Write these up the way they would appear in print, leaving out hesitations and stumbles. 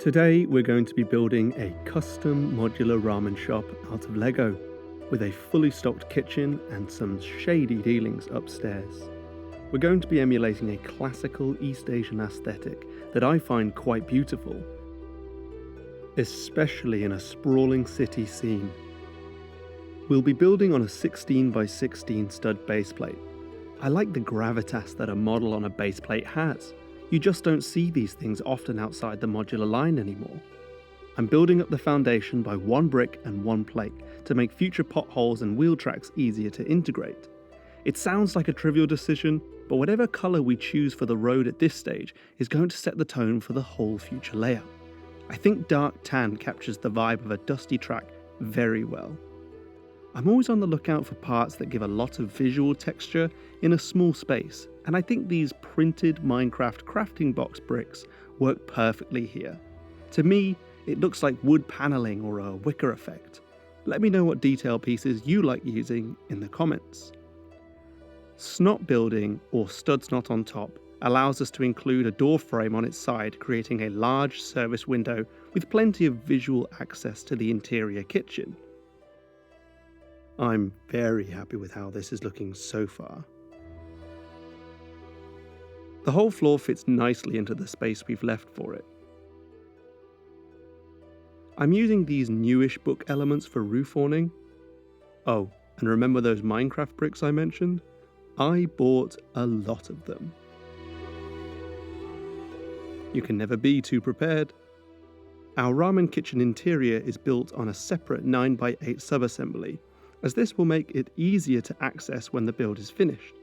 Today we're going to be building a custom modular ramen shop out of Lego, with a fully stocked kitchen and some shady dealings upstairs. We're going to be emulating a classical East Asian aesthetic that I find quite beautiful, especially in a sprawling city scene. We'll be building on a 16 by 16 stud baseplate. I like the gravitas that a model on a baseplate has. You just don't see these things often outside the modular line anymore. I'm building up the foundation by one brick and one plate to make future potholes and wheel tracks easier to integrate. It sounds like a trivial decision, but whatever colour we choose for the road at this stage is going to set the tone for the whole future layout. I think dark tan captures the vibe of a dusty track very well. I'm always on the lookout for parts that give a lot of visual texture in a small space, and I think these printed Minecraft crafting box bricks work perfectly here. To me, it looks like wood paneling or a wicker effect. Let me know what detail pieces you like using in the comments. Snot building, or stud snot on top, allows us to include a door frame on its side, creating a large service window with plenty of visual access to the interior kitchen. I'm very happy with how this is looking so far. The whole floor fits nicely into the space we've left for it. I'm using these newish book elements for roof awning. Oh, and remember those Minecraft bricks I mentioned? I bought a lot of them. You can never be too prepared. Our ramen kitchen interior is built on a separate 9x8 subassembly, as this will make it easier to access when the build is finished.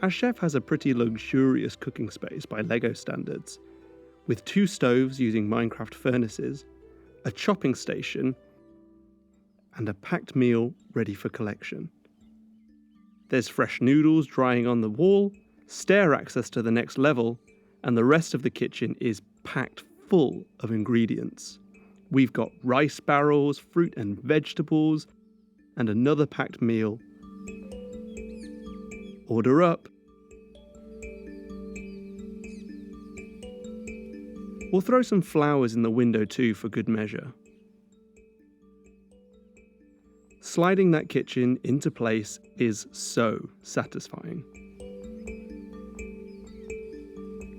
Our chef has a pretty luxurious cooking space by Lego standards, with 2 stoves using Minecraft furnaces, a chopping station, and a packed meal ready for collection. There's fresh noodles drying on the wall, stair access to the next level, and the rest of the kitchen is packed full of ingredients. We've got rice barrels, fruit and vegetables, and another packed meal. Order up. We'll throw some flowers in the window too for good measure. Sliding that kitchen into place is so satisfying.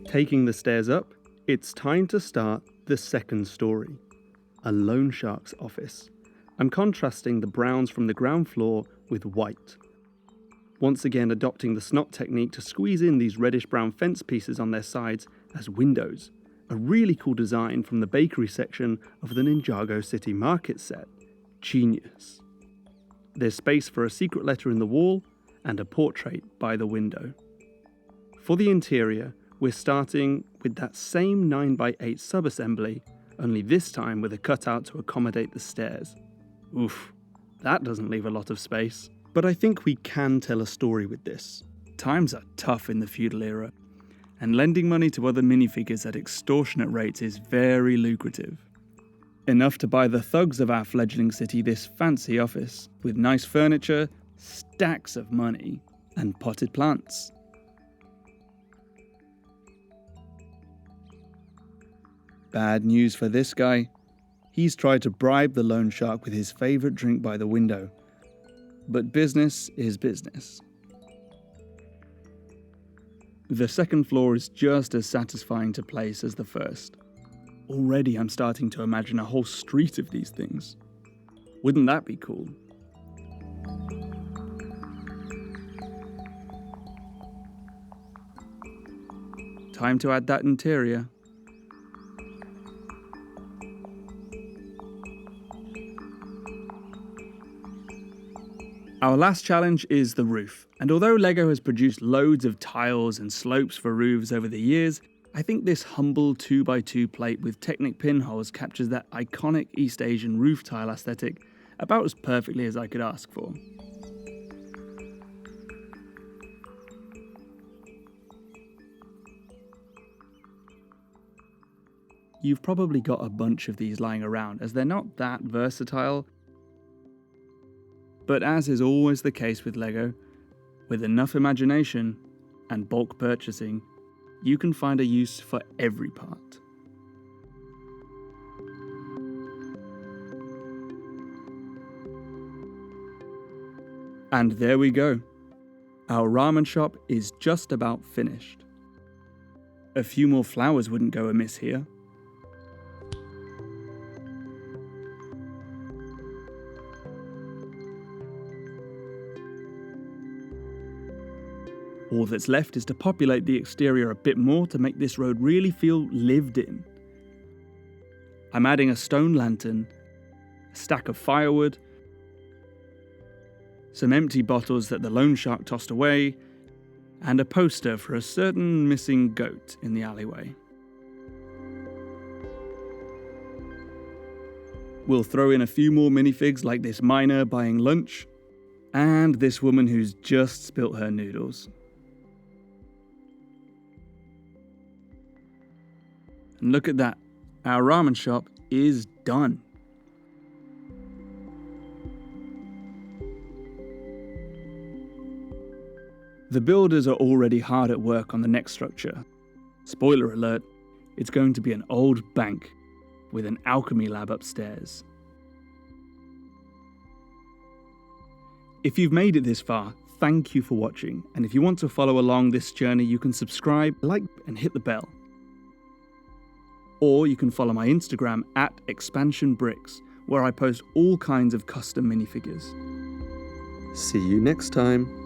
Taking the stairs up, it's time to start the second story, a loan shark's office. I'm contrasting the browns from the ground floor with white. Once again adopting the snot technique to squeeze in these reddish-brown fence pieces on their sides as windows. A really cool design from the bakery section of the Ninjago City Market set. Genius. There's space for a secret letter in the wall and a portrait by the window. For the interior, we're starting with that same 9x8 subassembly, only this time with a cutout to accommodate the stairs. Oof, that doesn't leave a lot of space. But I think we can tell a story with this. Times are tough in the feudal era, and lending money to other minifigures at extortionate rates is very lucrative. Enough to buy the thugs of our fledgling city this fancy office, with nice furniture, stacks of money, and potted plants. Bad news for this guy. He's tried to bribe the loan shark with his favourite drink by the window. But business is business. The second floor is just as satisfying to place as the first. Already I'm starting to imagine a whole street of these things. Wouldn't that be cool? Time to add that interior. Our last challenge is the roof, and although Lego has produced loads of tiles and slopes for roofs over the years, I think this humble 2x2 plate with Technic pinholes captures that iconic East Asian roof tile aesthetic about as perfectly as I could ask for. You've probably got a bunch of these lying around, as they're not that versatile. But as is always the case with Lego, with enough imagination and bulk purchasing, you can find a use for every part. And there we go. Our ramen shop is just about finished. A few more flowers wouldn't go amiss here. All that's left is to populate the exterior a bit more to make this road really feel lived in. I'm adding a stone lantern, a stack of firewood, some empty bottles that the loan shark tossed away, and a poster for a certain missing goat in the alleyway. We'll throw in a few more minifigs like this miner buying lunch, and this woman who's just spilt her noodles. And look at that, our ramen shop is done. The builders are already hard at work on the next structure. Spoiler alert, it's going to be an old bank with an alchemy lab upstairs. If you've made it this far, thank you for watching, and if you want to follow along this journey, you can subscribe, like, and hit the bell. Or you can follow my Instagram @expansionbricks, where I post all kinds of custom minifigures. See you next time.